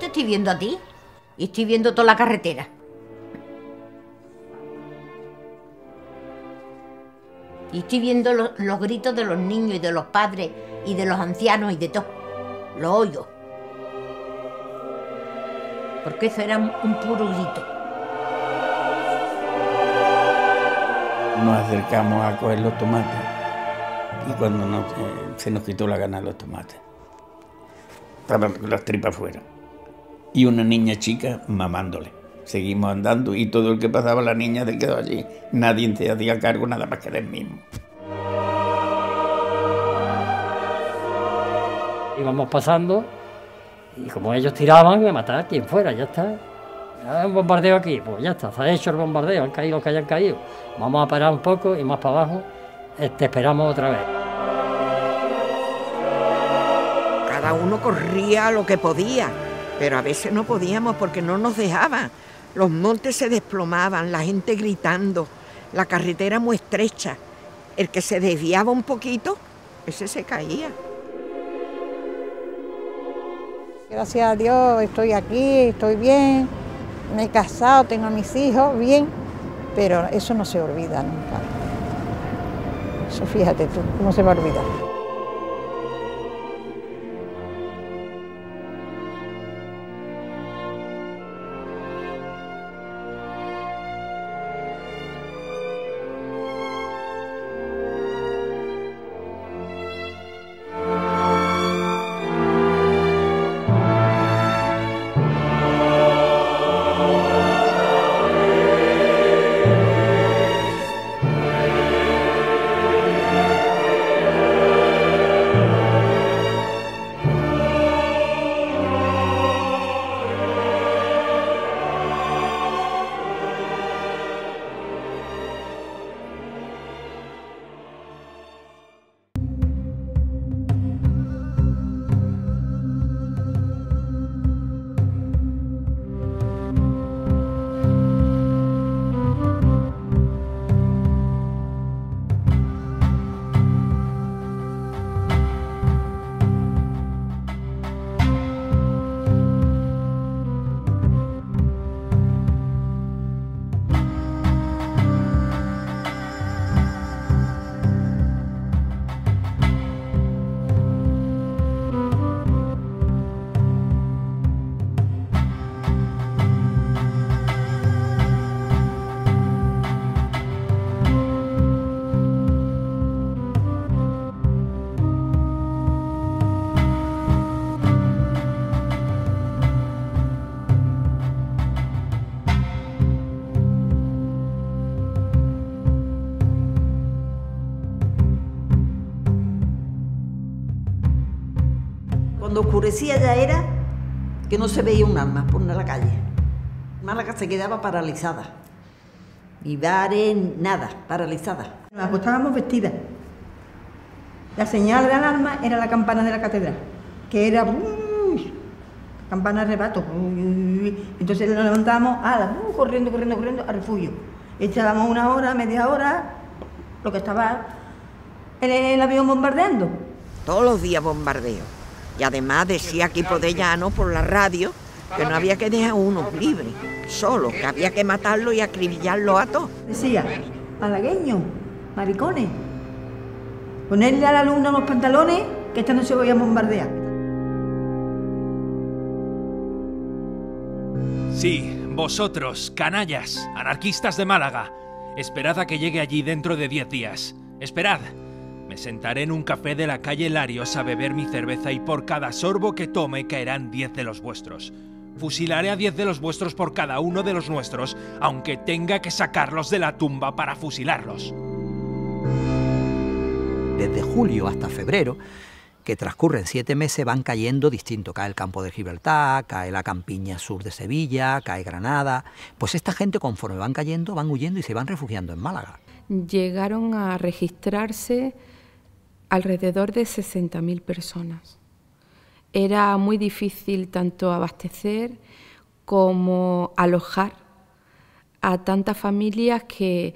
te estoy viendo a ti y estoy viendo toda la carretera. Y estoy viendo los gritos de los niños y de los padres y de los ancianos y de todo. Lo oigo. Porque eso era un puro grito. Nos acercamos a coger los tomates y cuando se nos quitó la gana de los tomates. Estaban con las tripas fuera. Y una niña chica mamándole. Seguimos andando y todo el que pasaba, la niña se quedó allí. Nadie se hacía cargo, nada más que del mismo. Íbamos pasando y como ellos tiraban, me mataba a quien fuera, ya está. Hay un bombardeo aquí, pues ya está, se ha hecho el bombardeo, han caído los que hayan caído. Vamos a parar un poco y más para abajo te esperamos otra vez. Cada uno corría lo que podía, pero a veces no podíamos porque no nos dejaban. Los montes se desplomaban, la gente gritando, la carretera muy estrecha. El que se desviaba un poquito, ese se caía. Gracias a Dios estoy aquí, estoy bien, me he casado, tengo a mis hijos, bien, pero eso no se olvida nunca. Eso fíjate tú, ¿cómo se va a olvidar? Cuando oscurecía ya era que no se veía un alma por la calle. Málaga se quedaba paralizada. Ni bares, nada, paralizada. Nos acostábamos vestidas. La señal de alarma era la campana de la catedral, que era campana de rebato. Entonces nos levantábamos corriendo al refugio. Echábamos una hora, media hora, lo que estaba el avión bombardeando. Todos los días bombardeo. Y además decía Quipo de Llano por la radio que no había que dejar uno libre, solo, que había que matarlo y acribillarlo a todos. Decía, malagueños, maricones, ponerle a la luna unos pantalones que esta noche voy a bombardear. Sí, vosotros, canallas, anarquistas de Málaga, esperad a que llegue allí dentro de 10 días. Esperad. Me sentaré en un café de la calle Larios a beber mi cerveza y por cada sorbo que tome caerán 10 de los vuestros. Fusilaré a 10 de los vuestros por cada uno de los nuestros, aunque tenga que sacarlos de la tumba para fusilarlos. Desde julio hasta febrero, que transcurren 7 meses, van cayendo distinto. Cae el campo de Gibraltar, cae la campiña sur de Sevilla, cae Granada. Pues esta gente, conforme van cayendo, van huyendo y se van refugiando en Málaga. Llegaron a registrarse alrededor de 60.000 personas. Era muy difícil tanto abastecer como alojar a tantas familias que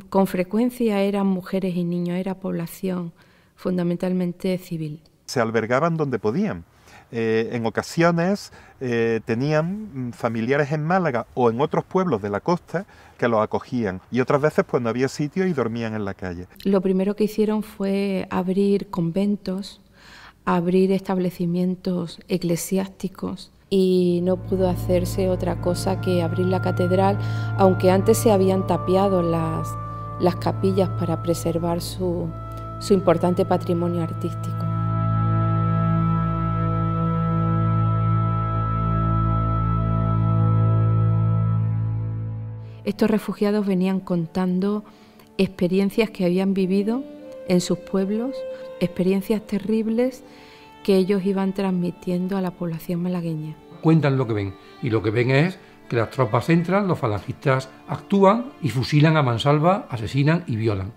con frecuencia eran mujeres y niños, era población fundamentalmente civil. Se albergaban donde podían. en ocasiones tenían familiares en Málaga o en otros pueblos de la costa que los acogían, y otras veces pues no había sitio y dormían en la calle. Lo primero que hicieron fue abrir conventos, abrir establecimientos eclesiásticos, y no pudo hacerse otra cosa que abrir la catedral, aunque antes se habían tapiado las capillas para preservar su importante patrimonio artístico. Estos refugiados venían contando experiencias que habían vivido en sus pueblos, experiencias terribles que ellos iban transmitiendo a la población malagueña. Cuentan lo que ven, y lo que ven es que las tropas entran, los falangistas actúan y fusilan a mansalva, asesinan y violan.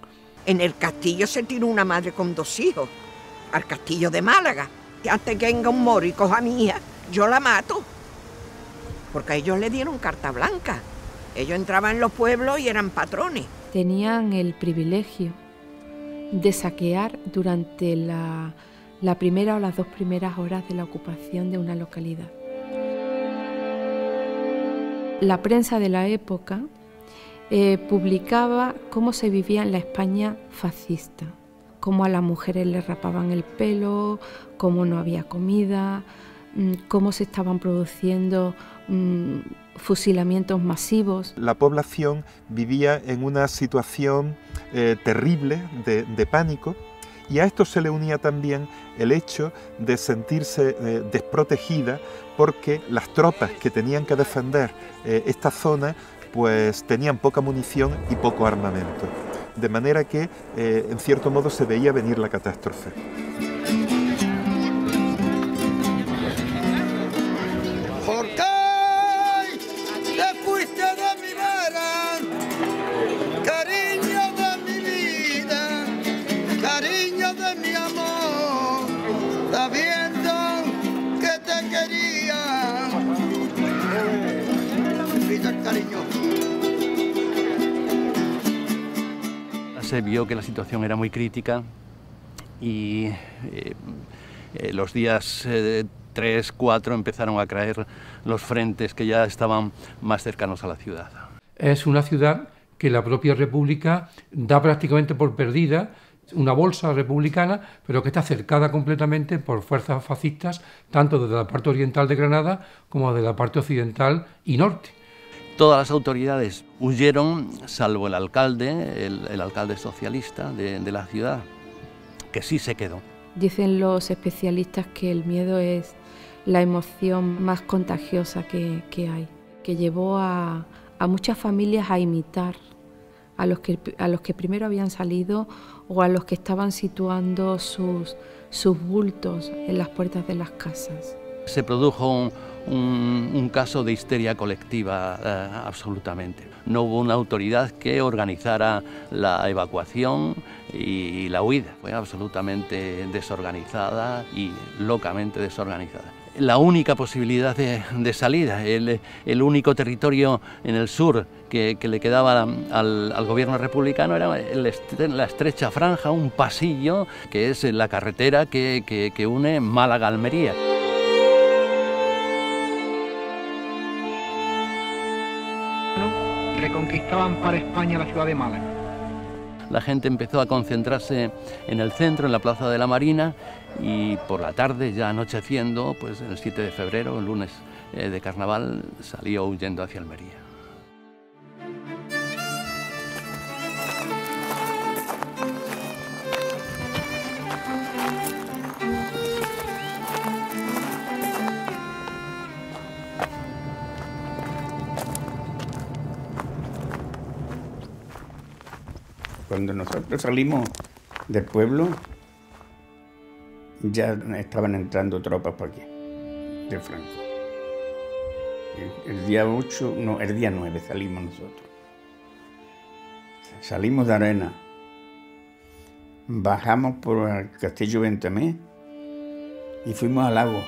En el castillo se tiró una madre con 2 hijos, al castillo de Málaga. Y antes que venga un moro y coja a mi hija, yo la mato. Porque a ellos le dieron carta blanca. Ellos entraban en los pueblos y eran patrones. Tenían el privilegio de saquear durante la primera o las 2 primeras horas de la ocupación de una localidad. La prensa de la época publicaba cómo se vivía en la España fascista, cómo a las mujeres les rapaban el pelo, cómo no había comida, cómo se estaban produciendo fusilamientos masivos. La población vivía en una situación terrible de pánico, y a esto se le unía también el hecho de sentirse desprotegida, porque las tropas que tenían que defender esta zona pues tenían poca munición y poco armamento, de manera que en cierto modo se veía venir la catástrofe. Se vio que la situación era muy crítica y los días 3, 4 empezaron a caer los frentes que ya estaban más cercanos a la ciudad. Es una ciudad que la propia República da prácticamente por perdida, una bolsa republicana, pero que está cercada completamente por fuerzas fascistas, tanto desde la parte oriental de Granada como de la parte occidental y norte. Todas las autoridades huyeron, salvo el alcalde, el alcalde socialista de la ciudad, que sí se quedó. Dicen los especialistas que el miedo es la emoción más contagiosa que hay, que llevó a muchas familias a imitar a los que primero habían salido o a los que estaban situando sus bultos en las puertas de las casas. Se produjo un caso de histeria colectiva absolutamente. No hubo una autoridad que organizara la evacuación y la huida. Fue absolutamente desorganizada y locamente desorganizada. La única posibilidad de salida, el único territorio en el sur que le quedaba al gobierno republicano era la estrecha franja, un pasillo que es la carretera que une Málaga a Almería. Reconquistaban para España la ciudad de Málaga. La gente empezó a concentrarse en el centro, en la Plaza de la Marina, y por la tarde, ya anocheciendo, pues el 7 de febrero, el lunes de carnaval, salió huyendo hacia Almería. Cuando nosotros salimos del pueblo, ya estaban entrando tropas por aquí, de Franco. El día 8, no, el día 9 salimos nosotros. Salimos de Arena, bajamos por el Castillo Bentemé y fuimos al lago.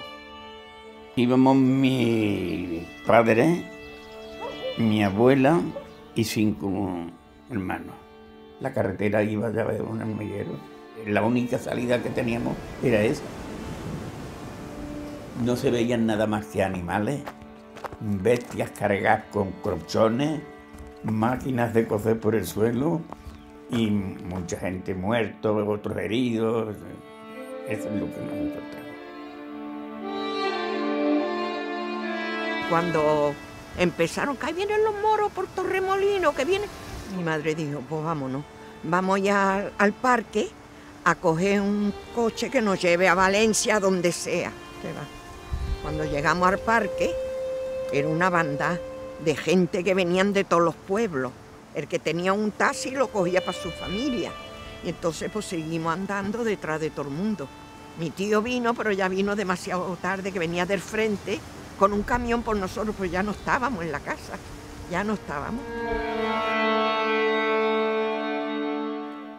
Íbamos mi padre, mi abuela y 5 hermanos. La carretera iba ya a ver un hormiguero. La única salida que teníamos era esa. no se veían nada más que animales, bestias cargadas con colchones, máquinas de coser por el suelo y mucha gente muerta, otros heridos. Eso es lo que nos encontramos. Cuando empezaron, que ahí vienen los moros por Torremolinos, que vienen... Mi madre dijo, pues vámonos, vamos ya al parque a coger un coche que nos lleve a Valencia, donde sea. Cuando llegamos al parque, era una banda de gente que venían de todos los pueblos. El que tenía un taxi lo cogía para su familia. Y entonces pues seguimos andando detrás de todo el mundo. Mi tío vino, pero ya vino demasiado tarde, que venía del frente, con un camión por nosotros, pues ya no estábamos en la casa, ya no estábamos.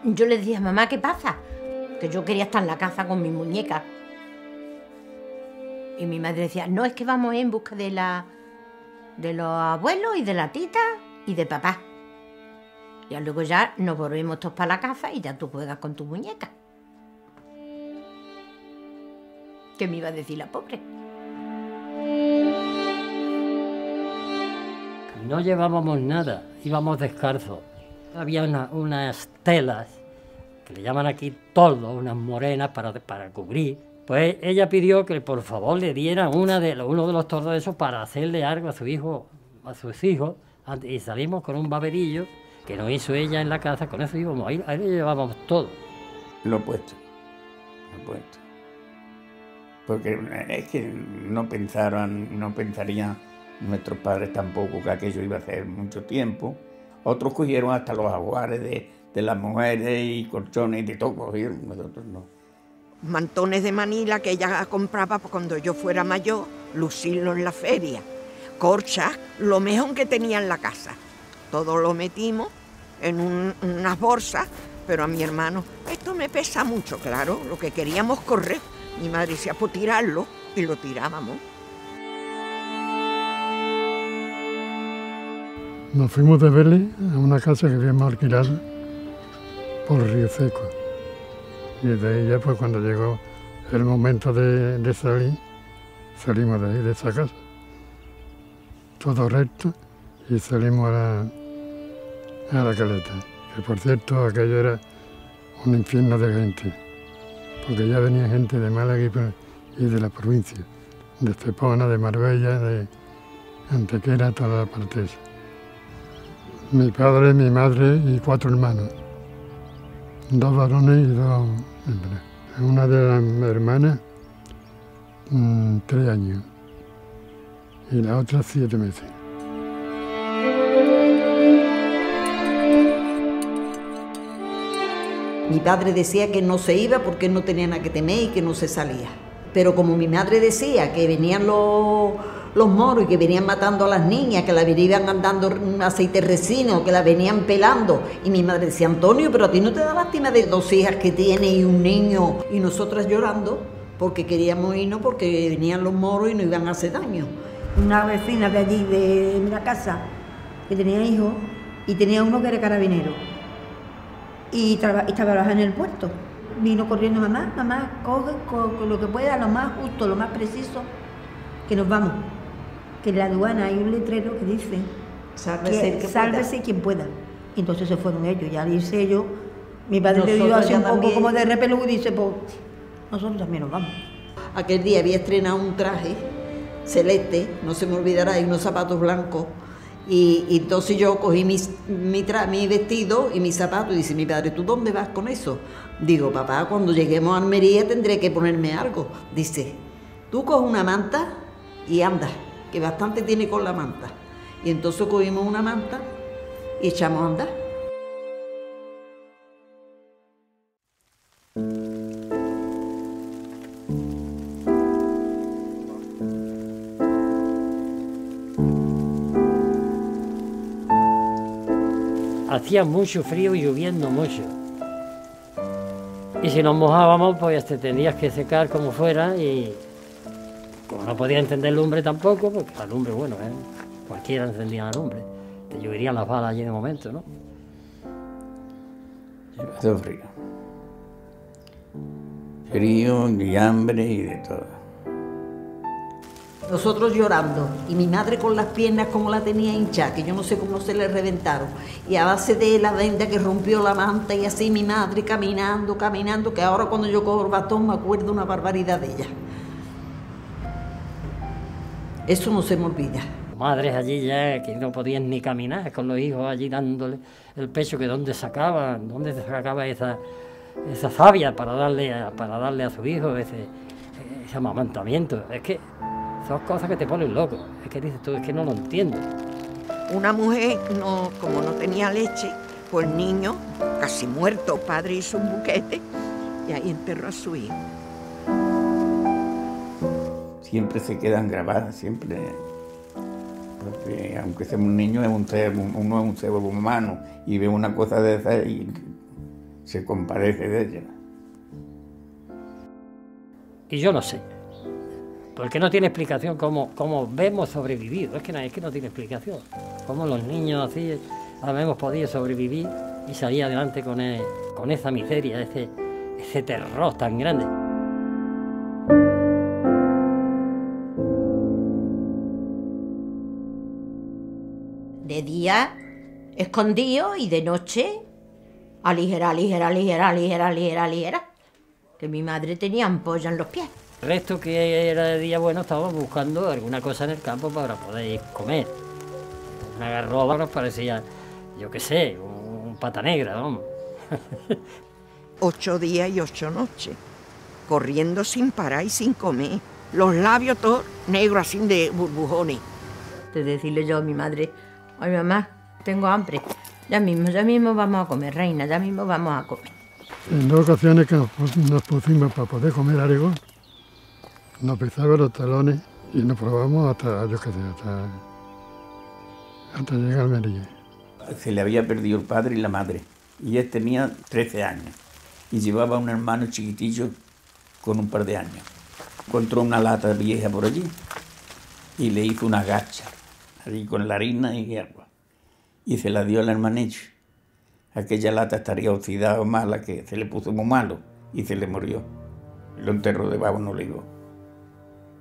Yo le decía, mamá, ¿qué pasa? Que yo quería estar en la casa con mis muñecas. Y mi madre decía, no, es que vamos en busca de los abuelos y de la tita y de papá. Y luego ya nos volvemos todos para la casa y ya tú juegas con tus muñecas. ¿Qué me iba a decir la pobre? No llevábamos nada, íbamos descalzos. Había unas telas, que le llaman aquí toldos, unas morenas para cubrir. Pues ella pidió que por favor le dieran uno de los toldos de esos para hacerle algo a sus hijos, y salimos con un baberillo que nos hizo ella en la casa, con eso íbamos, ahí le llevábamos todo. Lo opuesto. Porque es que no pensarían nuestros padres tampoco que aquello iba a ser mucho tiempo. Otros cogieron hasta los ajuares de las mujeres y colchones y de todo cogieron, nosotros no. Mantones de Manila que ella compraba cuando yo fuera mayor, lucirlo en la feria. Corchas, lo mejor que tenía en la casa. Todo lo metimos en unas bolsas, pero a mi hermano, esto me pesa mucho, claro, lo que queríamos correr. Mi madre decía, pues tirarlo, y lo tirábamos. Nos fuimos de Vélez a una casa que habíamos alquilado por Río Seco. Y de ahí ya, pues cuando llegó el momento de salir, salimos de ahí, de esa casa. Todo recto y salimos a la caleta. Que por cierto, aquello era un infierno de gente. Porque ya venía gente de Málaga y de la provincia. De Estepona, de Marbella, de Antequera, toda la parte esa. Mi padre, mi madre y 4 hermanos. 2 varones y 2 hembras. Una de las hermanas, 3 años. Y la otra 7 meses. Mi padre decía que no se iba porque no tenía nada que temer y que no se salía. Pero como mi madre decía que venían los moros y que venían matando a las niñas, que la venían andando aceite resino, que la venían pelando. Y mi madre decía, Antonio, pero a ti no te da lástima de 2 hijas que tienes y un niño. Y nosotras llorando porque queríamos irnos porque venían los moros y nos iban a hacer daño. Una vecina de allí, de la casa, que tenía hijos y tenía uno que era carabinero. Y trabajaba en el puerto. Vino corriendo, mamá, coge lo que pueda, lo más justo, lo más preciso, que nos vamos. Que en la aduana hay un letrero que dice sálvese quien pueda. Y entonces se fueron ellos, ya irse ellos, mi padre le dio así un poco como de repelú y dice, pues nosotros también nos vamos. Aquel día había estrenado un traje celeste, no se me olvidará, y unos zapatos blancos. Y entonces yo cogí mi vestido y mis zapatos y dice mi padre, ¿tú dónde vas con eso? Digo, papá, cuando lleguemos a Almería tendré que ponerme algo. Dice, tú coges una manta y anda, que bastante tiene con la manta. Y entonces cogimos una manta y echamos a andar. Hacía mucho frío y lloviendo mucho. Y si nos mojábamos, pues te tenías que secar como fuera y como no podía encender lumbre tampoco, porque la lumbre, bueno, cualquiera encendía la lumbre. Te lloverían las balas allí de momento, ¿no? Pasó frío. Frío y hambre y de todo. Nosotros llorando y mi madre con las piernas como la tenía hinchada, que yo no sé cómo se le reventaron. Y a base de la venda que rompió la manta y así mi madre caminando, caminando, que ahora cuando yo cojo el bastón me acuerdo una barbaridad de ella. Eso no se me olvida. Madres allí ya que no podían ni caminar, con los hijos allí dándole el pecho, que dónde se sacaba esa savia para darle a su hijo ese amamantamiento. Es que son cosas que te ponen loco. Es que dices tú, es que no lo entiendo. Una mujer, como no tenía leche, pues el niño, casi muerto, padre hizo un buquete y ahí enterró a su hijo. Siempre se quedan grabadas, siempre. Porque aunque sea un niño, uno es un ser humano y ve una cosa de esa y se compadece de ella. Y yo no sé, porque no tiene explicación cómo hemos sobrevivido. Es que no tiene explicación. Cómo los niños así hemos podido sobrevivir y salir adelante con esa miseria, ese terror tan grande. De día escondido y de noche ligera. Que mi madre tenía ampolla en los pies. El resto que era de día bueno estábamos buscando alguna cosa en el campo para poder comer. Una garroba nos parecía, yo qué sé, un pata negra, vamos. 8 días y 8 noches, corriendo sin parar y sin comer. Los labios todos negros así de burbujones. De decirle yo a mi madre, ay mamá, tengo hambre. Ya mismo vamos a comer, reina, ya mismo vamos a comer. En 2 ocasiones que nos pusimos para poder comer algo, nos pisaban los talones y nos probamos hasta llegar al Melilla. Se le había perdido el padre y la madre, y él tenía 13 años, y llevaba un hermano chiquitillo con un par de años. Encontró una lata vieja por allí y le hizo una gacha, allí con la harina y agua, y se la dio al hermanillo. Aquella lata estaría oxidada o mala, que se le puso muy malo y se le murió. Lo enterró debajo de un olivo.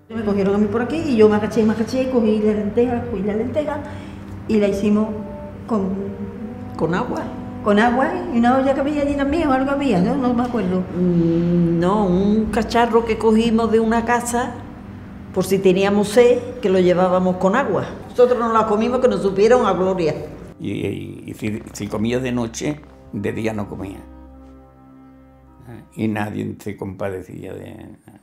Me cogieron a mí por aquí y yo me agaché, cogí la lenteja y la hicimos con agua. Con agua y una olla que había allí también, o algo había, no me acuerdo. No, un cacharro que cogimos de una casa, por si teníamos sed, que lo llevábamos con agua. Nosotros nos la comimos que nos supieron a gloria. Y si comía de noche, de día no comía. Y nadie se compadecía de nadie.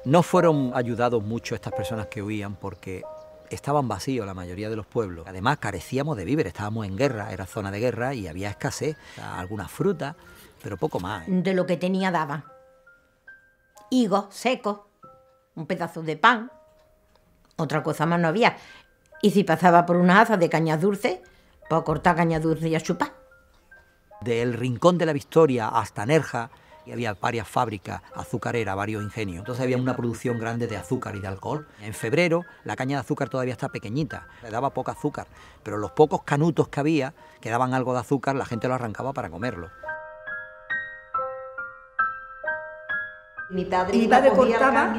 No fueron ayudados mucho estas personas que huían porque estaban vacíos la mayoría de los pueblos. Además carecíamos de víveres, estábamos en guerra, era zona de guerra y había escasez, algunas frutas, pero poco más. De lo que tenía daban. Higos secos, un pedazo de pan. Otra cosa más no había. Y si pasaba por una haza de cañas dulces, pues cortar cañas dulces y a chupar. Del Rincón de la Victoria hasta Nerja, y había varias fábricas azucareras, varios ingenios. Entonces había una producción grande de azúcar y de alcohol. En febrero la caña de azúcar todavía está pequeñita, le daba poco azúcar, pero los pocos canutos que había, que daban algo de azúcar, la gente lo arrancaba para comerlo. Mi padre cortaba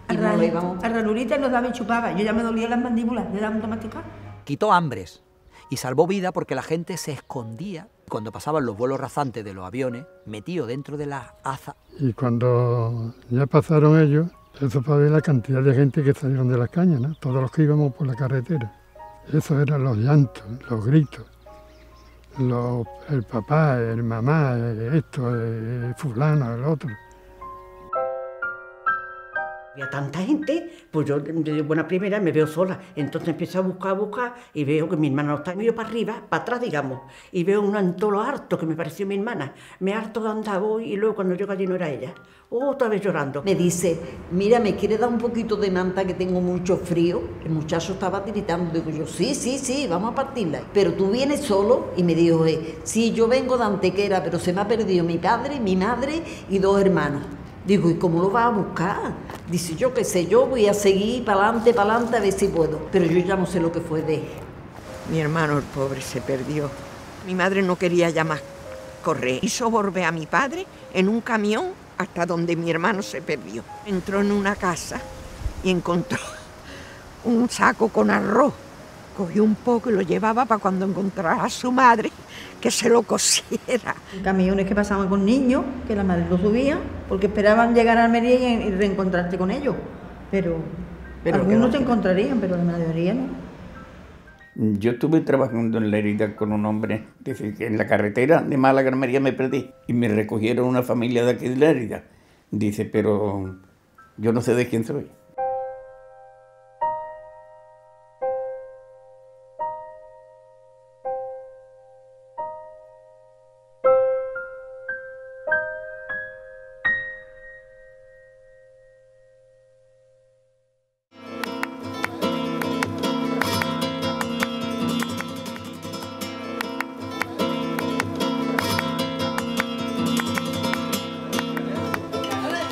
a ranurita y nos daba y chupaba. Yo ya me dolía las mandíbulas de tanto masticar. Quitó hambres y salvó vida porque la gente se escondía cuando pasaban los vuelos rasantes de los aviones, metido dentro de las azas. Y cuando ya pasaron ellos, eso para ver la cantidad de gente que salieron de las cañas, ¿no? Todos los que íbamos por la carretera. Eso eran los llantos, los gritos. El papá, el mamá, esto, el fulano, el otro. Había tanta gente, pues yo de buena primera me veo sola. Entonces empiezo a buscar y veo que mi hermana no está. Miro para arriba, para atrás, digamos, y veo un antolo harto que me pareció mi hermana. Me harto de andar y luego cuando llego allí no era ella. Otra vez llorando. Me dice, mira, ¿me quiere dar un poquito de manta que tengo mucho frío? El muchacho estaba tiritando. Digo yo, sí, vamos a partirla. Pero tú vienes solo y me dijo, sí, yo vengo de Antequera, pero se me ha perdido mi padre, mi madre y 2 hermanos. Digo, ¿y cómo lo vas a buscar? Dice, yo qué sé, yo voy a seguir para adelante, a ver si puedo. Pero yo ya no sé lo que fue de él. Mi hermano, el pobre, se perdió. Mi madre no quería ya más correr. Hizo volver a mi padre en un camión hasta donde mi hermano se perdió. Entró en una casa y encontró un saco con arroz. Cogió un poco y lo llevaba para cuando encontrara a su madre, que se lo cosiera. Camiones que pasaban con niños, que la madre lo subía, porque esperaban llegar a Almería y reencontrarte con ellos. Pero algunos se encontrarían, pero la mayoría no. Yo estuve trabajando en Lérida con un hombre, dice que en la carretera de Málaga a Almería me perdí y me recogieron una familia de aquí de Lérida. Dice, pero yo no sé de quién soy.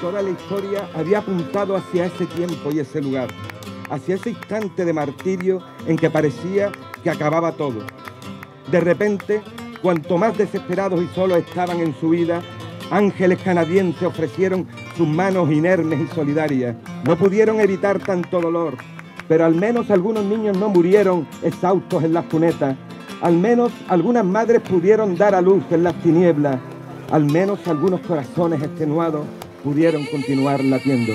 Toda la historia había apuntado hacia ese tiempo y ese lugar, hacia ese instante de martirio en que parecía que acababa todo. De repente, cuanto más desesperados y solos estaban en su vida, ángeles canadienses ofrecieron sus manos inermes y solidarias. No pudieron evitar tanto dolor, pero al menos algunos niños no murieron exhaustos en las cunetas. Al menos algunas madres pudieron dar a luz en las tinieblas. Al menos algunos corazones extenuados pudieron continuar latiendo.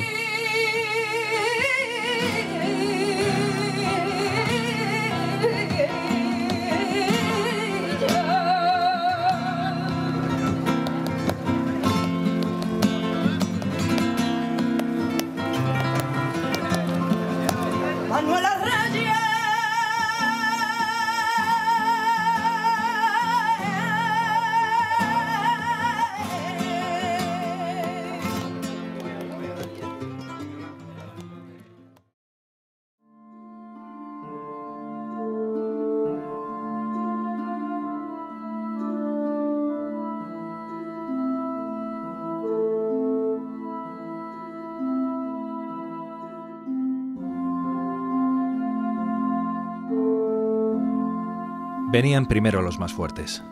Venían primero los más fuertes,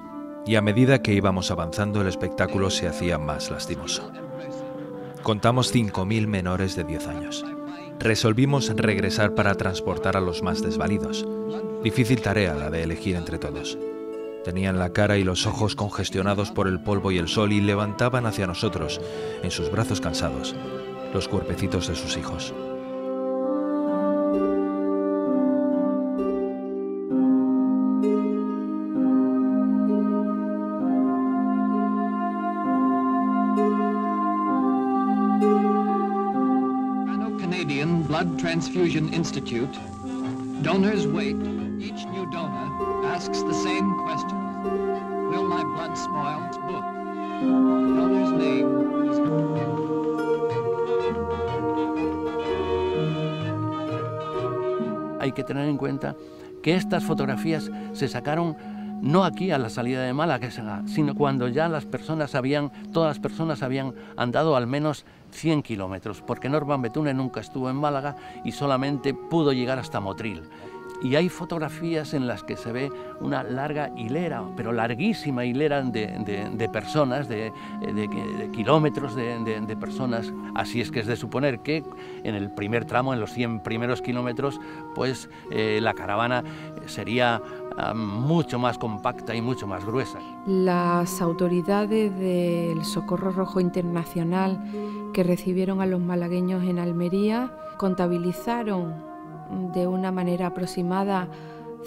y a medida que íbamos avanzando el espectáculo se hacía más lastimoso. Contamos 5.000 menores de 10 años. Resolvimos regresar para transportar a los más desvalidos. Difícil tarea la de elegir entre todos. Tenían la cara y los ojos congestionados por el polvo y el sol y levantaban hacia nosotros, en sus brazos cansados, los cuerpecitos de sus hijos. Blood Transfusion Institute. Donors wait. Each new donor asks the same question. Will my blood spoil? Book. Donor's name is... Hay que tener en cuenta que estas fotografías se sacaron no aquí a la salida de Málaga, sino cuando ya todas las personas habían andado al menos 100 kilómetros, porque Norman Bethune nunca estuvo en Málaga y solamente pudo llegar hasta Motril. Y hay fotografías en las que se ve una larga hilera, pero larguísima hilera de personas, de kilómetros de personas. Así es que es de suponer que en el primer tramo, en los 100 primeros kilómetros, pues la caravana sería mucho más compacta y mucho más gruesa. Las autoridades del Socorro Rojo Internacional que recibieron a los malagueños en Almería contabilizaron de una manera aproximada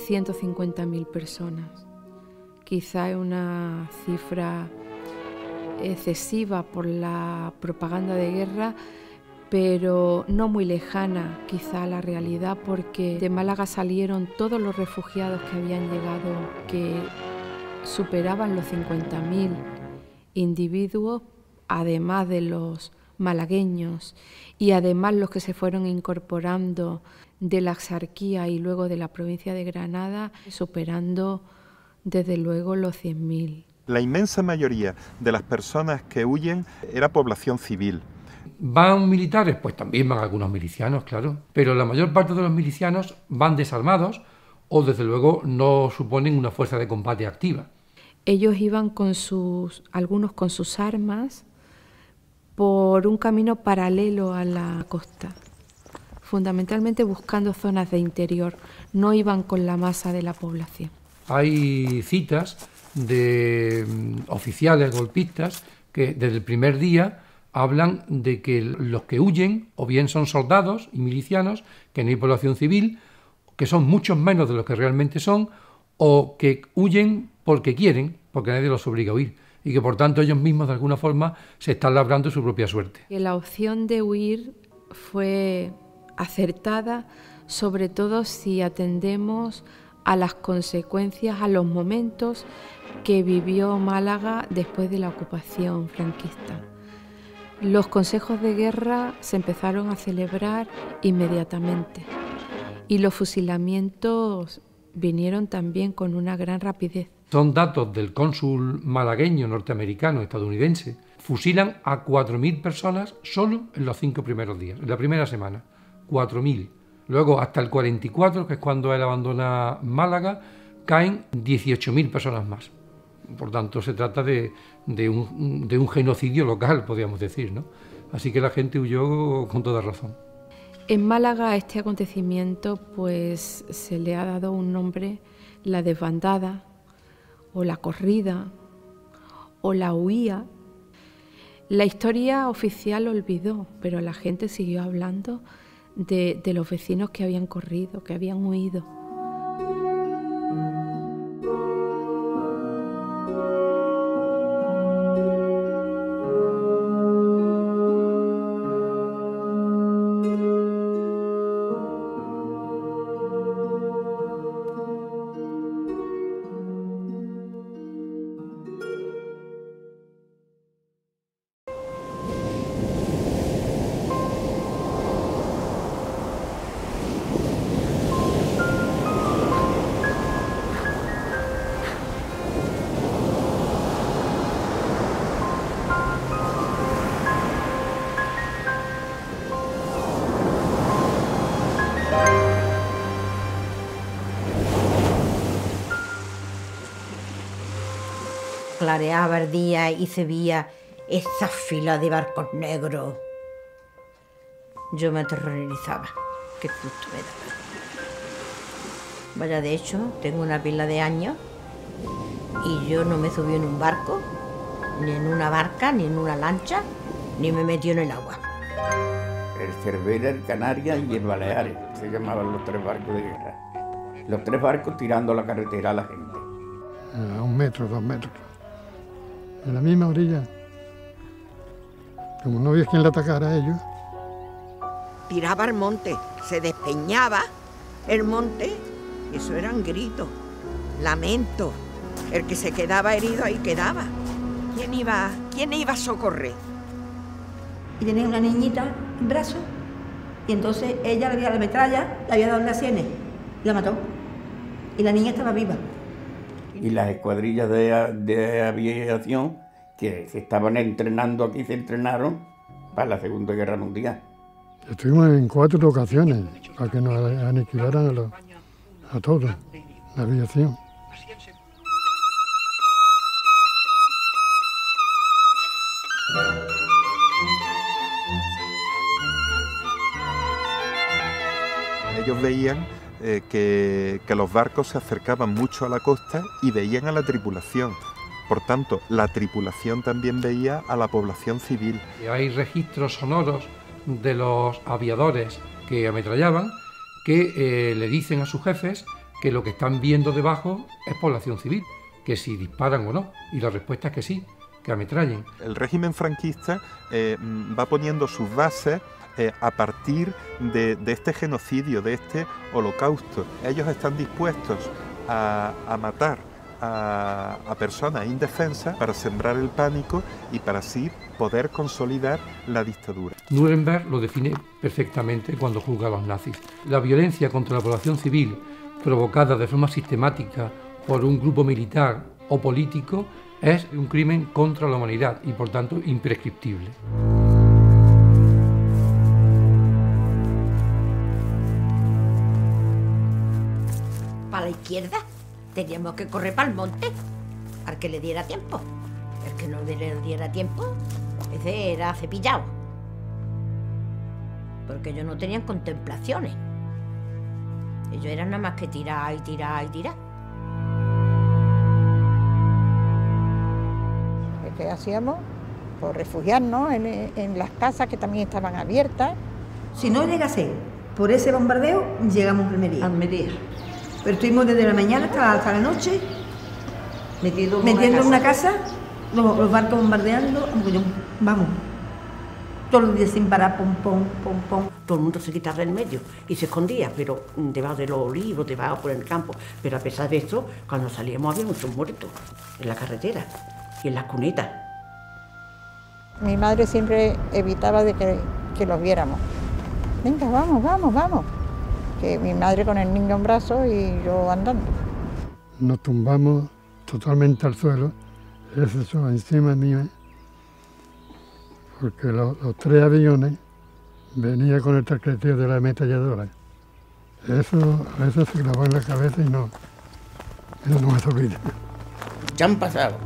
150.000 personas. Quizá es una cifra excesiva por la propaganda de guerra, pero no muy lejana quizá a la realidad, porque de Málaga salieron todos los refugiados que habían llegado, que superaban los 50.000 individuos, además de los malagueños y además los que se fueron incorporando de la Axarquía y luego de la provincia de Granada, superando desde luego los 100.000. La inmensa mayoría de las personas que huyen era población civil. ¿Van militares? Pues también van algunos milicianos, claro. Pero la mayor parte de los milicianos van desarmados o desde luego no suponen una fuerza de combate activa. Ellos iban algunos con sus armas, por un camino paralelo a la costa, fundamentalmente buscando zonas de interior, no iban con la masa de la población. Hay citas de oficiales golpistas que desde el primer día hablan de que los que huyen o bien son soldados y milicianos, que no hay población civil, que son muchos menos de los que realmente son, o que huyen porque quieren, porque nadie los obliga a huir, y que por tanto ellos mismos de alguna forma se están labrando su propia suerte. La opción de huir fue acertada, sobre todo si atendemos a las consecuencias, a los momentos que vivió Málaga después de la ocupación franquista. Los consejos de guerra se empezaron a celebrar inmediatamente y los fusilamientos vinieron también con una gran rapidez. Son datos del cónsul malagueño norteamericano estadounidense. Fusilan a 4.000 personas solo en los 5 primeros días, en la primera semana. 4.000. Luego, hasta el 44, que es cuando él abandona Málaga, caen 18.000 personas más. Por tanto, se trata de un genocidio local, podríamos decir, ¿no? Así que la gente huyó con toda razón. En Málaga a este acontecimiento pues se le ha dado un nombre, la desbandada, o la corrida, o la huía. La historia oficial olvidó, pero la gente siguió hablando de los vecinos que habían corrido, que habían huido. Clareaba el día y se veía esa fila de barcos negros. Yo me aterrorizaba, qué susto me daba. Vaya, de hecho, tengo una pila de años y yo no me subí en un barco, ni en una barca, ni en una lancha, ni me metí en el agua. El Cervera, el Canarias y el Baleares, se llamaban los 3 barcos de guerra. Los 3 barcos tirando la carretera a la gente. A 1 metro, 2 metros. En la misma orilla. Como no había quien le atacara a ellos. Tiraba al monte, se despeñaba el monte, y eso eran gritos, lamentos. El que se quedaba herido ahí quedaba. ¿Quién iba a socorrer? Y tenía una niñita en brazos, y entonces ella le dio la metralla, le había dado en las sienes, y la mató. Y la niña estaba viva. Y las escuadrillas de aviación que se estaban entrenando aquí, se entrenaron para la Segunda Guerra Mundial. Estuvimos en 4 ocasiones para que nos aniquilaran a todos, la aviación. Ellos veían que los barcos se acercaban mucho a la costa y veían a la tripulación. Por tanto, la tripulación también veía a la población civil. Hay registros sonoros de los aviadores que ametrallaban que le dicen a sus jefes que lo que están viendo debajo es población civil, que si disparan o no. Y la respuesta es que sí, que ametrallen. El régimen franquista va poniendo sus bases a partir de este genocidio, de este holocausto. Ellos están dispuestos a matar a personas indefensas para sembrar el pánico y para así poder consolidar la dictadura. Nuremberg lo define perfectamente cuando juzga a los nazis. La violencia contra la población civil provocada de forma sistemática por un grupo militar o político es un crimen contra la humanidad y por tanto imprescriptible. Para la izquierda teníamos que correr para el monte, al que le diera tiempo. El que no le diera tiempo, Ese era cepillado. Porque ellos no tenían contemplaciones. Ellos eran nada más que tirar y tirar y tirar. ¿Qué hacíamos? Pues refugiarnos en las casas que también estaban abiertas. Si no llegase por ese bombardeo, llegamos a Almería. Almería. Pero estuvimos desde la mañana hasta la noche metiendo en una casa, los barcos bombardeando. Vamos, todos los días sin parar, pom, pom, pom, pom. Todo el mundo se quitaba del medio y se escondía, pero debajo de los olivos, debajo por el campo. Pero a pesar de eso, cuando salíamos había muchos muertos en la carretera y en las cunetas. Mi madre siempre evitaba de que los viéramos. Venga, vamos, vamos, vamos. Que mi madre con el niño en brazos y yo andando. Nos tumbamos totalmente al suelo, eso encima mío, porque los 3 aviones venían con el traqueteo de la ametralladora. Eso se clavó en la cabeza y no me se olvida. Ya han pasado.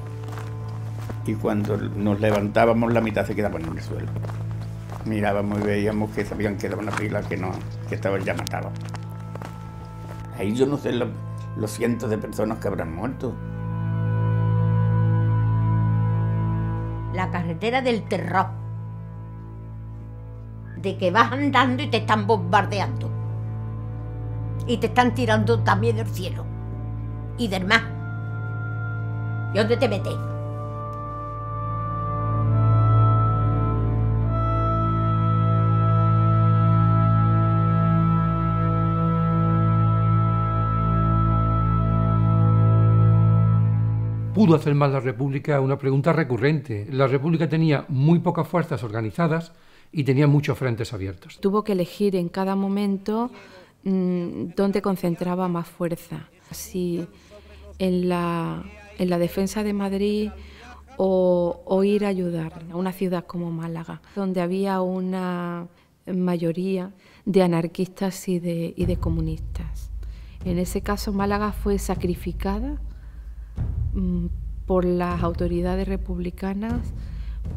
Y cuando nos levantábamos, la mitad se quedaban en el suelo. Mirábamos y veíamos que se habían quedado una pila que estaban ya matados. Ahí yo no sé los cientos de personas que habrán muerto. La carretera del terror. De que vas andando y te están bombardeando. Y te están tirando también del cielo. Y del mar. ¿Y dónde te metes? ¿Pudo hacer más la República? Una pregunta recurrente. La República tenía muy pocas fuerzas organizadas y tenía muchos frentes abiertos. Tuvo que elegir en cada momento dónde concentraba más fuerza. Si en la defensa de Madrid o ir a ayudar a una ciudad como Málaga, donde había una mayoría de anarquistas y de comunistas. En ese caso, Málaga fue sacrificada por las autoridades republicanas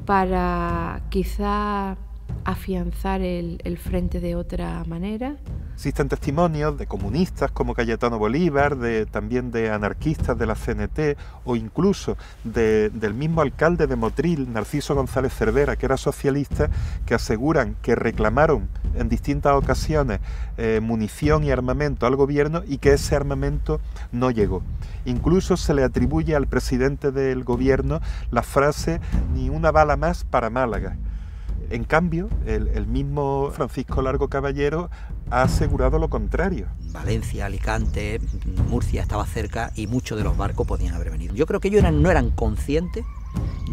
para quizá afianzar el frente de otra manera. Existen testimonios de comunistas como Cayetano Bolívar, también de anarquistas de la CNT o incluso del mismo alcalde de Motril, Narciso González Cervera, que era socialista, que aseguran que reclamaron en distintas ocasiones munición y armamento al gobierno y que ese armamento no llegó. Incluso se le atribuye al presidente del gobierno la frase "ni una bala más para Málaga". En cambio, el mismo Francisco Largo Caballero ha asegurado lo contrario. Valencia, Alicante, Murcia estaba cerca y muchos de los barcos podían haber venido. Yo creo que ellos no eran conscientes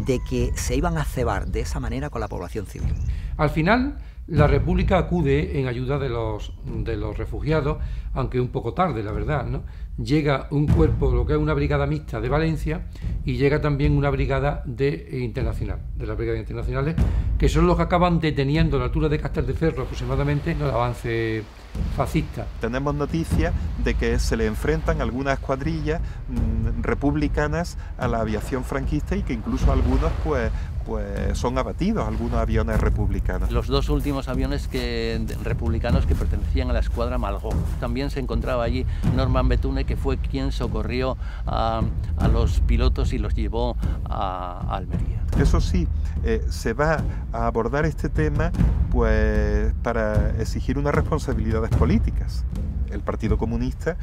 de que se iban a cebar de esa manera con la población civil. Al final, la República acude en ayuda de los refugiados, aunque un poco tarde, la verdad, ¿no? Llega un cuerpo, lo que es una brigada mixta de Valencia, y llega también una brigada de las brigadas internacionales, que son los que acaban deteniendo a la altura de Castelldefels aproximadamente el avance fascista. Tenemos noticias de que se le enfrentan algunas escuadrillas republicanas a la aviación franquista y que incluso algunos pues son abatidos, algunos aviones republicanos. Los 2 últimos aviones republicanos que pertenecían a la escuadra Malgó. También se encontraba allí Norman Bethune, que fue quien socorrió a los pilotos y los llevó a Almería. Eso sí, se va a abordar este tema pues para exigir unas responsabilidades políticas. El Partido Comunista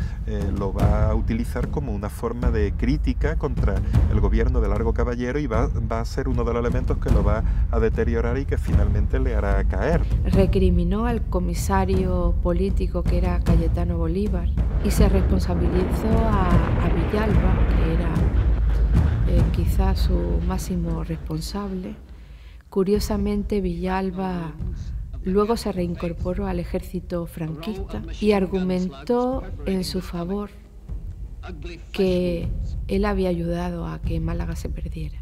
lo va a utilizar como una forma de crítica contra el gobierno de Largo Caballero y va a ser uno de los elementos que lo va a deteriorar y que finalmente le hará caer. Recriminó al comisario político que era Cayetano Bolívar y se responsabilizó a Villalba, que era quizás su máximo responsable. Curiosamente, Villalba luego se reincorporó al ejército franquista y argumentó en su favor que él había ayudado a que Málaga se perdiera.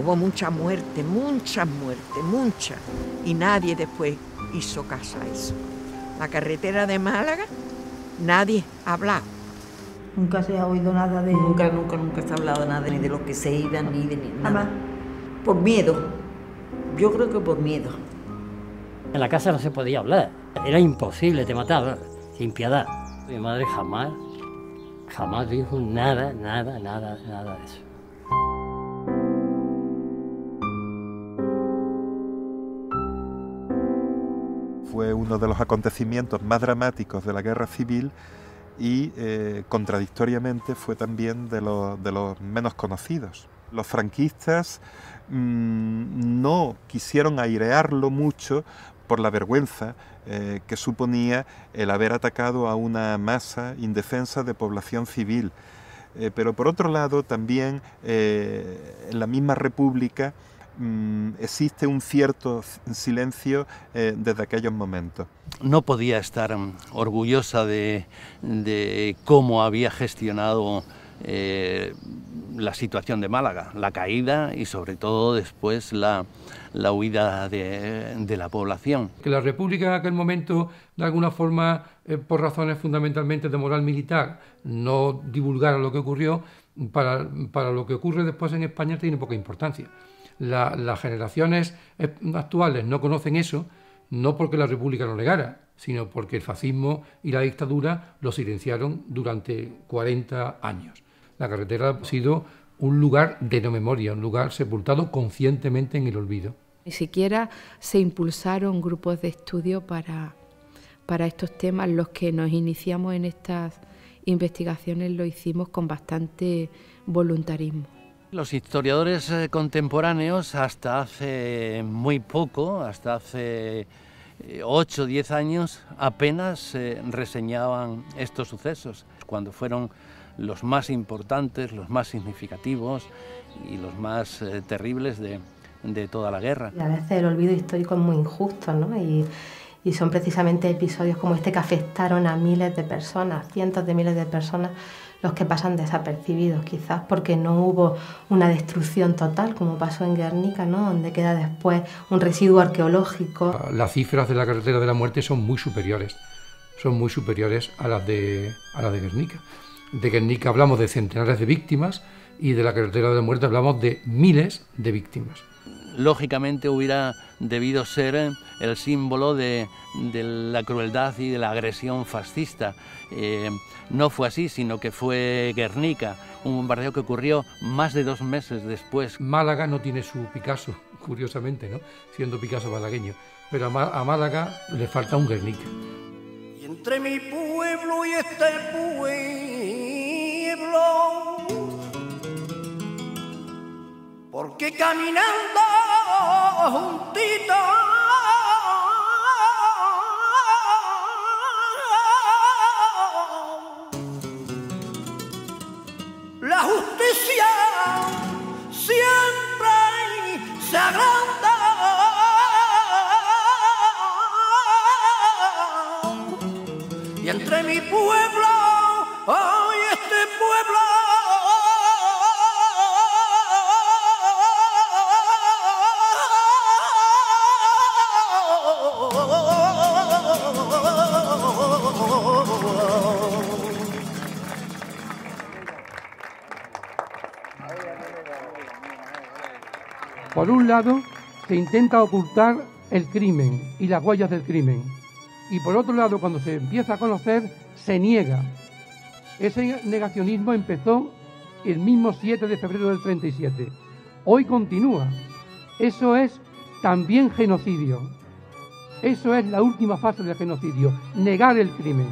Hubo mucha muerte, mucha, y nadie después hizo caso a eso. La carretera de Málaga, nadie ha hablado. Nunca se ha oído nada de... Nunca se ha hablado nada ni de los que se iban, ni de nada. Por miedo, yo creo que por miedo. En la casa no se podía hablar, era imposible, te mataban, sin piedad. Mi madre jamás dijo nada de eso. Fue uno de los acontecimientos más dramáticos de la Guerra Civil y contradictoriamente fue también de los menos conocidos. Los franquistas no quisieron airearlo mucho por la vergüenza que suponía el haber atacado a una masa indefensa de población civil. Pero por otro lado también en la misma República existe un cierto silencio desde aquellos momentos. No podía estar orgullosa de cómo había gestionado la situación de Málaga, la caída y sobre todo después la huida de la población. Que la República en aquel momento, de alguna forma, por razones fundamentalmente de moral militar, no divulgara lo que ocurrió, para lo que ocurre después en España tiene poca importancia. Las generaciones actuales no conocen eso, no porque la República lo negara, sino porque el fascismo y la dictadura lo silenciaron durante 40 años. La carretera ha sido un lugar de no memoria, un lugar sepultado conscientemente en el olvido. Ni siquiera se impulsaron grupos de estudio para estos temas. Los que nos iniciamos en estas investigaciones lo hicimos con bastante voluntarismo. Los historiadores contemporáneos hasta hace muy poco, hasta hace 8 o 10 años, apenas reseñaban estos sucesos, cuando fueron los más importantes, los más significativos y los más terribles de toda la guerra. Y a veces el olvido histórico es muy injusto, ¿no? Y son precisamente episodios como este que afectaron a miles de personas, cientos de miles de personas, los que pasan desapercibidos, quizás porque no hubo una destrucción total, como pasó en Guernica, ¿no? Donde queda después un residuo arqueológico. Las cifras de la carretera de la muerte son muy superiores a las de Guernica. De Guernica hablamos de centenares de víctimas y de la carretera de la muerte hablamos de miles de víctimas. Lógicamente hubiera debido ser el símbolo de la crueldad y de la agresión fascista. No fue así, sino que fue Guernica, un bombardeo que ocurrió más de 2 meses después. Málaga no tiene su Picasso, curiosamente, ¿no? Siendo Picasso malagueño, pero a Málaga le falta un Guernica. Y entre mi pueblo y este pueblo, porque caminando juntito la justicia siempre se agranda. Y entre mi pueblo y este pueblo por un lado, se intenta ocultar el crimen y las huellas del crimen. Y por otro lado, cuando se empieza a conocer, se niega. Ese negacionismo empezó el mismo 7 de febrero del 37. Hoy continúa. Eso es también genocidio. Eso es la última fase del genocidio, negar el crimen.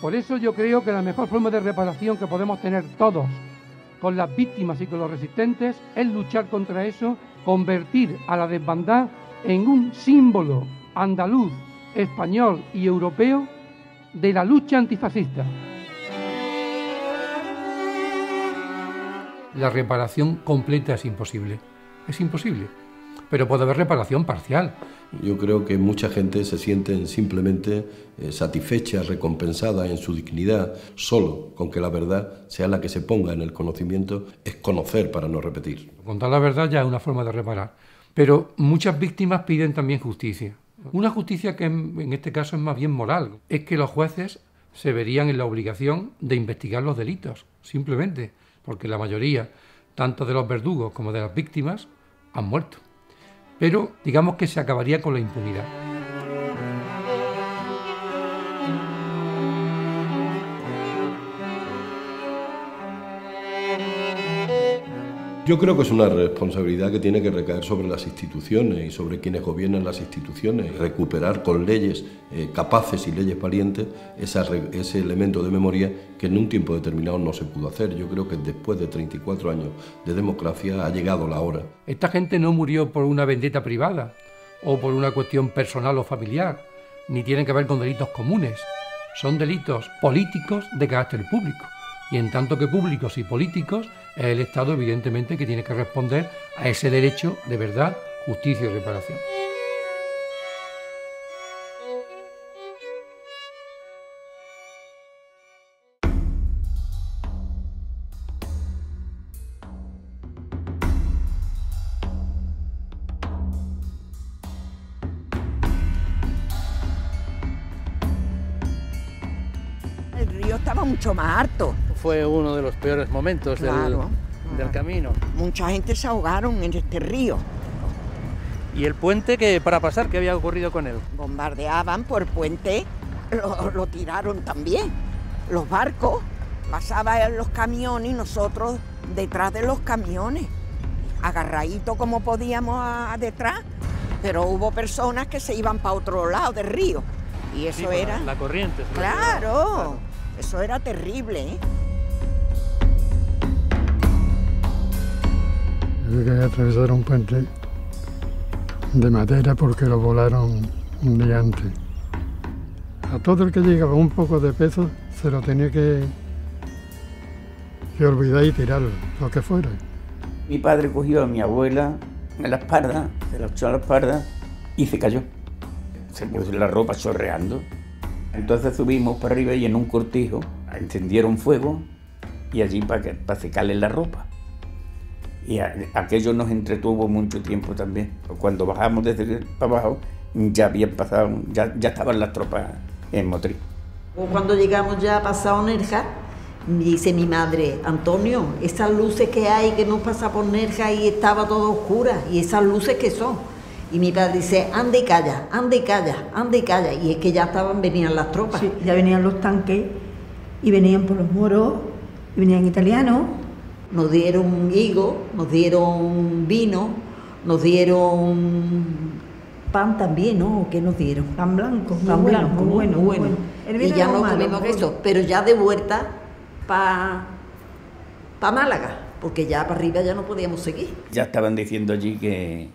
Por eso yo creo que la mejor forma de reparación que podemos tener todos con las víctimas y con los resistentes es luchar contra eso, convertir a la desbandada en un símbolo andaluz, español y europeo de la lucha antifascista. La reparación completa es imposible, pero puede haber reparación parcial. Yo creo que mucha gente se siente simplemente satisfecha, recompensada en su dignidad, solo con que la verdad sea la que se ponga en el conocimiento, es conocer para no repetir. Contar la verdad ya es una forma de reparar, pero muchas víctimas piden también justicia. Una justicia que en este caso es más bien moral, es que los jueces se verían en la obligación de investigar los delitos, simplemente, porque la mayoría, tanto de los verdugos como de las víctimas, han muerto. Pero digamos que se acabaría con la impunidad. Yo creo que es una responsabilidad que tiene que recaer sobre las instituciones y sobre quienes gobiernan las instituciones. Recuperar con leyes capaces y leyes valientes ese elemento de memoria que en un tiempo determinado no se pudo hacer. Yo creo que después de 34 años de democracia ha llegado la hora. Esta gente no murió por una vendetta privada o por una cuestión personal o familiar, ni tienen que ver con delitos comunes. Son delitos políticos de carácter público. Y en tanto que públicos y políticos, es el Estado evidentemente que tiene que responder a ese derecho de verdad, justicia y reparación. El río estaba mucho más alto. Fue uno de los peores momentos del camino. Mucha gente se ahogaron en este río. ¿Y el puente para pasar, qué había ocurrido con él? Bombardeaban por el puente, lo tiraron también. Los barcos, pasaban los camiones y nosotros detrás de los camiones, agarraditos como podíamos detrás, pero hubo personas que se iban para otro lado del río. Y eso sí, era... La corriente. Claro, eso era terrible, ¿eh? Tuve que atravesar un puente de madera porque lo volaron un día antes. A todo el que llegaba un poco de peso se lo tenía que olvidar y tirar lo que fuera. Mi padre cogió a mi abuela en la espalda, se la echó a la espalda y se cayó. Se puso la ropa chorreando. Entonces subimos para arriba y en un cortijo encendieron fuego y allí para secarle la ropa. Y aquello nos entretuvo mucho tiempo también. Cuando bajamos desde para abajo ya habían pasado, ya estaban las tropas en Motril. Cuando llegamos ya pasado Nerja, dice mi madre, Antonio, esas luces que hay que no pasa por Nerja y estaba todo oscura, y esas luces que son. Y mi padre dice, anda y calla, anda y calla, anda y calla. Y es que ya venían las tropas. Sí, ya venían los tanques y venían por los moros, y venían italianos. Nos dieron higo, nos dieron vino, nos dieron pan también, ¿no? ¿Qué nos dieron? Pan blanco, pan blanco, muy bueno. Y ya no comimos eso, pero ya de vuelta para Málaga, porque ya para arriba ya no podíamos seguir. Ya estaban diciendo allí que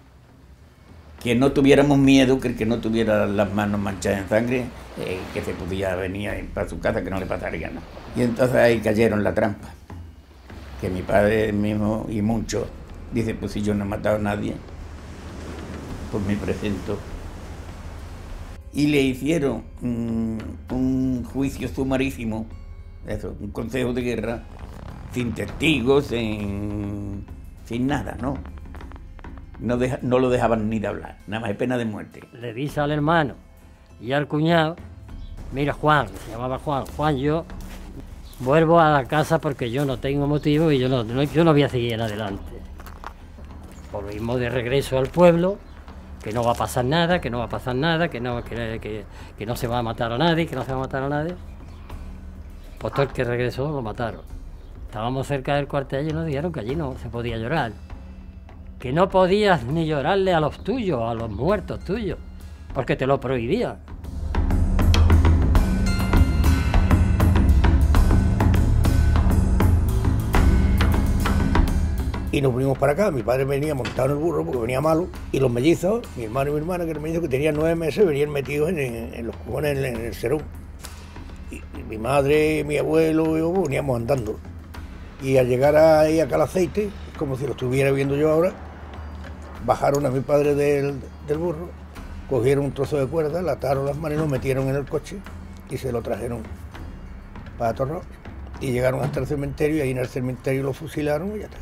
no tuviéramos miedo, que no tuviera las manos manchadas en sangre, que se podía venir para su casa, que no le pasaría nada. Y entonces ahí cayeron la trampa. Que mi padre mismo y mucho dice, pues si yo no he matado a nadie, pues me presento. Y le hicieron un juicio sumarísimo, eso, un consejo de guerra, sin testigos, sin nada, ¿no? No lo dejaban ni de hablar, nada más de pena de muerte. Le dice al hermano y al cuñado, mira Juan, se llamaba Juan, yo vuelvo a la casa porque yo no tengo motivo y yo no voy a seguir en adelante. Volvimos de regreso al pueblo, que no va a pasar nada, que no se va a matar a nadie, Pues todo el que regresó lo mataron. Estábamos cerca del cuartel y nos dijeron que allí no se podía llorar. Que no podías ni llorarle a los tuyos, a los muertos tuyos, porque te lo prohibían. Y nos vinimos para acá, mi padre venía montado en el burro porque venía malo, y los mellizos, mi hermano y mi hermana, que eran mellizos que tenían 9 meses, venían metidos en los cubones en el serón. Y mi madre, mi abuelo y yo veníamos andando. Y al llegar ahí acá al aceite, como si lo estuviera viendo yo ahora, bajaron a mi padre del burro, cogieron un trozo de cuerda, le ataron las manos y lo metieron en el coche y se lo trajeron para Torró. Y llegaron hasta el cementerio y ahí en el cementerio lo fusilaron y ya está.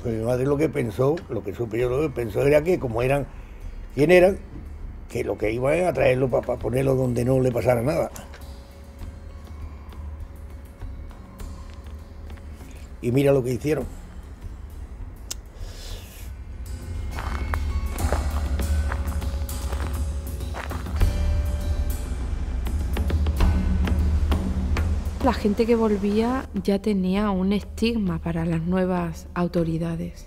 Pues mi madre lo que pensó, lo que supe yo, lo que pensó era que como eran, ¿quién eran? Que lo que iban a traerlo para ponerlo donde no le pasara nada. Y mira lo que hicieron. La gente que volvía ya tenía un estigma para las nuevas autoridades.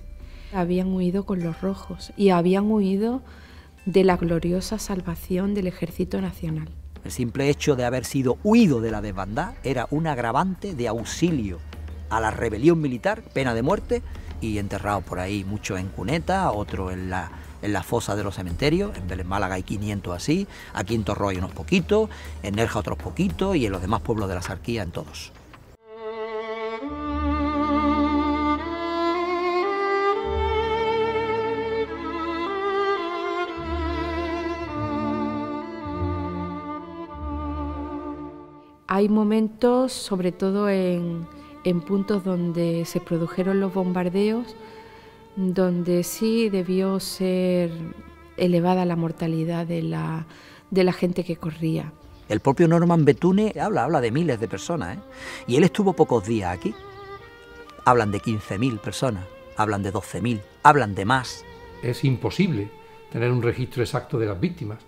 Habían huido con los rojos y habían huido de la gloriosa salvación del Ejército Nacional. El simple hecho de haber sido huido de la desbandada era un agravante de auxilio a la rebelión militar, pena de muerte, y enterrados por ahí, muchos en cuneta, otros en la fosa de los cementerios. En Vélez Málaga hay 500 así, aquí en Torró hay unos poquitos, en Nerja otros poquitos y en los demás pueblos de la Sarquía en todos. Hay momentos, sobre todo en puntos donde se produjeron los bombardeos, donde sí debió ser elevada la mortalidad de la gente que corría. El propio Norman Bethune habla de miles de personas, ¿eh? Y él estuvo pocos días aquí. Hablan de 15.000 personas, hablan de 12.000, hablan de más. Es imposible tener un registro exacto de las víctimas,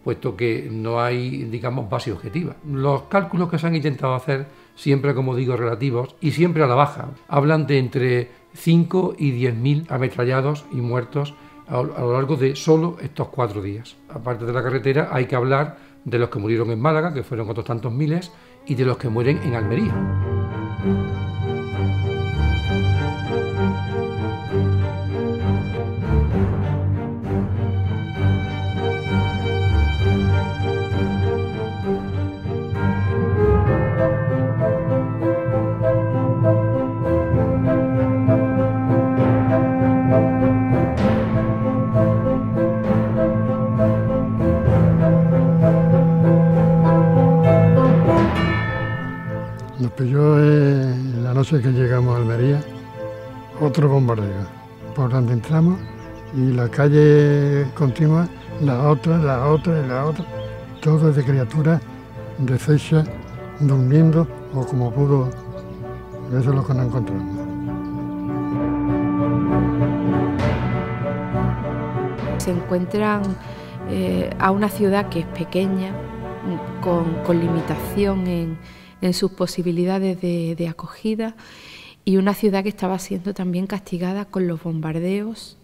puesto que no hay, digamos, base objetiva. Los cálculos que se han intentado hacer, siempre, como digo, relativos y siempre a la baja, hablan de entre 5 y 10.000 ametrallados y muertos a lo largo de solo estos 4 días. Aparte de la carretera, hay que hablar de los que murieron en Málaga, que fueron otros tantos miles, y de los que mueren en Almería. Nos pilló en la noche que llegamos a Almería otro bombardeo, por donde entramos, y la calle continua, la otra, todo de criaturas deshechas, durmiendo o como pudo. Eso es lo que nos encontramos. Se encuentran a una ciudad que es pequeña, con limitación en sus posibilidades de acogida, y una ciudad que estaba siendo también castigada con los bombardeos,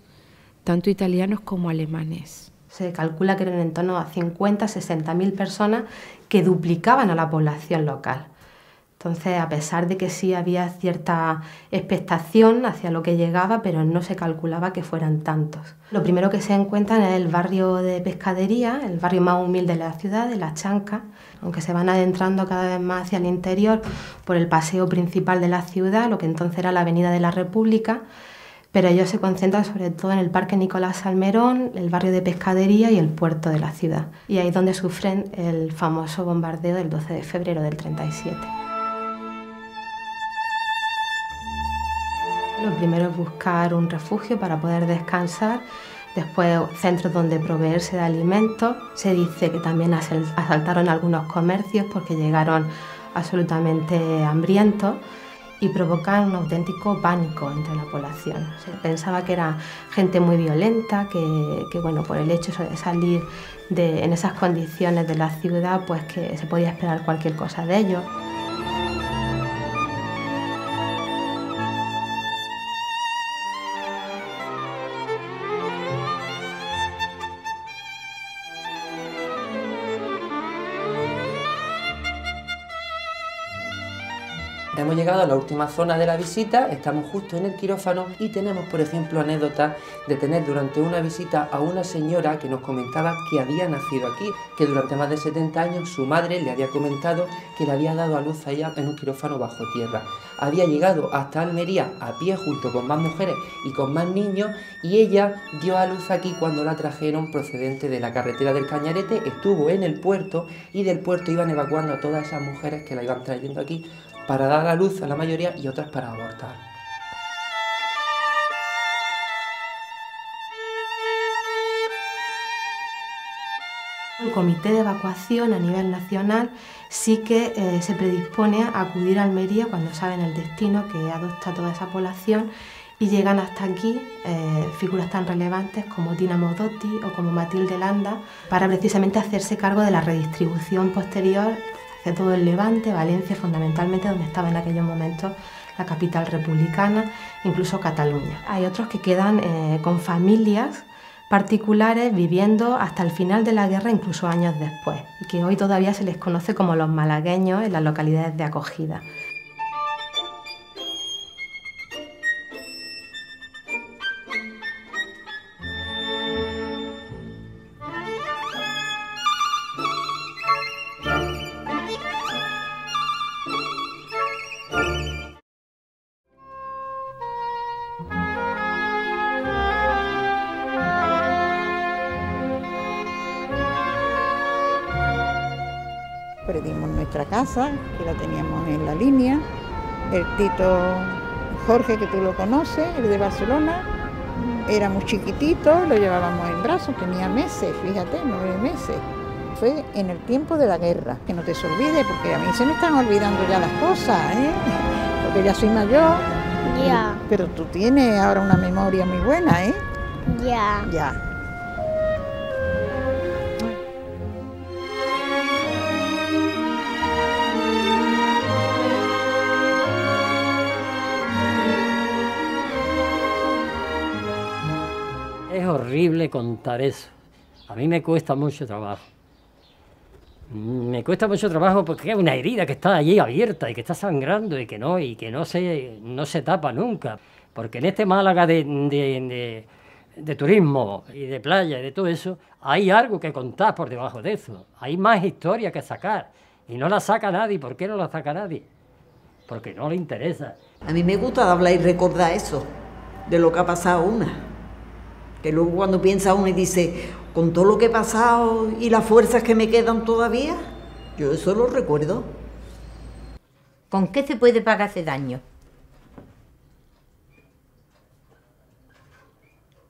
tanto italianos como alemanes. Se calcula que eran en torno a 50, 60.000 personas que duplicaban a la población local. Entonces, a pesar de que sí había cierta expectación hacia lo que llegaba, pero no se calculaba que fueran tantos. Lo primero que se encuentran es el barrio de Pescadería, el barrio más humilde de la ciudad, de La Chanca, aunque se van adentrando cada vez más hacia el interior por el paseo principal de la ciudad, lo que entonces era la Avenida de la República, pero ellos se concentran sobre todo en el Parque Nicolás Salmerón, el barrio de Pescadería y el puerto de la ciudad. Y ahí es donde sufren el famoso bombardeo del 12 de febrero del 37. Lo primero es buscar un refugio para poder descansar, después centros donde proveerse de alimentos. Se dice que también asaltaron algunos comercios porque llegaron absolutamente hambrientos y provocan un auténtico pánico entre la población. Se pensaba que era gente muy violenta, que bueno, por el hecho de salir en esas condiciones de la ciudad, pues que se podía esperar cualquier cosa de ellos. Hemos llegado a la última zona de la visita, estamos justo en el quirófano y tenemos, por ejemplo, anécdotas de tener durante una visita a una señora que nos comentaba que había nacido aquí, que durante más de 70 años su madre le había comentado que le había dado a luz a ella en un quirófano bajo tierra. Había llegado hasta Almería a pie junto con más mujeres y con más niños y ella dio a luz aquí cuando la trajeron procedente de la carretera del Cañarete, estuvo en el puerto y del puerto iban evacuando a todas esas mujeres que la iban trayendo aquí para dar a luz a la mayoría y otras para abortar. El comité de evacuación a nivel nacional sí que se predispone a acudir a Almería cuando saben el destino que adopta toda esa población y llegan hasta aquí figuras tan relevantes como Tina Modotti o como Matilde Landa para precisamente hacerse cargo de la redistribución posterior de todo el Levante, Valencia fundamentalmente, donde estaba en aquellos momentos la capital republicana, incluso Cataluña. Hay otros que quedan con familias particulares viviendo hasta el final de la guerra, incluso años después, y que hoy todavía se les conoce como los malagueños en las localidades de acogida. Perdimos nuestra casa, que la teníamos en la línea, el Tito Jorge, que tú lo conoces, el de Barcelona, era muy chiquitito, lo llevábamos en brazos, tenía meses, fíjate, 9 meses. Fue en el tiempo de la guerra, que no te se olvide, porque a mí se me están olvidando ya las cosas, ¿eh? Porque ya soy mayor, Ya. pero tú tienes ahora una memoria muy buena, ¿eh? Ya. Ya. Es horrible contar eso. A mí me cuesta mucho trabajo. Me cuesta mucho trabajo porque es una herida que está allí abierta y que está sangrando y que no se tapa nunca. Porque en este Málaga de turismo y de playa y de todo eso, hay algo que contar por debajo de eso. Hay más historia que sacar. Y no la saca nadie. ¿Por qué no la saca nadie? Porque no le interesa. A mí me gusta hablar y recordar eso, de lo que ha pasado una. Que luego cuando piensa uno y dice, con todo lo que he pasado y las fuerzas que me quedan todavía, yo eso lo recuerdo. ¿Con qué se puede pagar ese daño?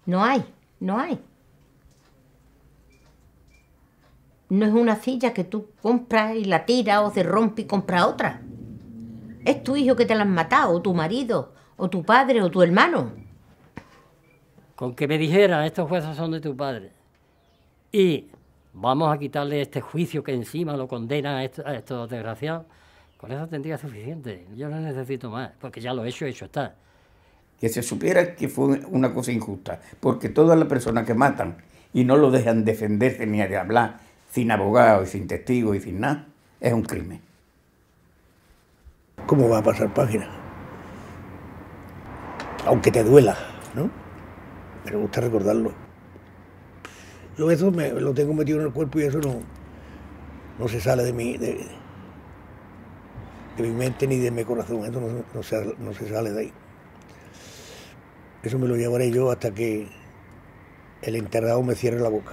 No hay. No es una silla que tú compras y la tiras o se rompe y compras otra. Es tu hijo que te la han matado, o tu marido, o tu padre, o tu hermano. Con que me dijera, estos jueces son de tu padre, y vamos a quitarle este juicio que encima lo condenan a estos desgraciados, con eso tendría suficiente. Yo no necesito más, porque ya lo he hecho está. Que se supiera que fue una cosa injusta, porque todas las personas que matan y no lo dejan defenderse ni de hablar, sin abogado y sin testigo y sin nada, es un crimen. ¿Cómo va a pasar página? Aunque te duela, ¿no? Me gusta recordarlo. Yo eso lo tengo metido en el cuerpo y eso no se sale de mi mente ni de mi corazón. Eso no se sale de ahí. Eso me lo llevaré yo hasta que el enterrado me cierre la boca.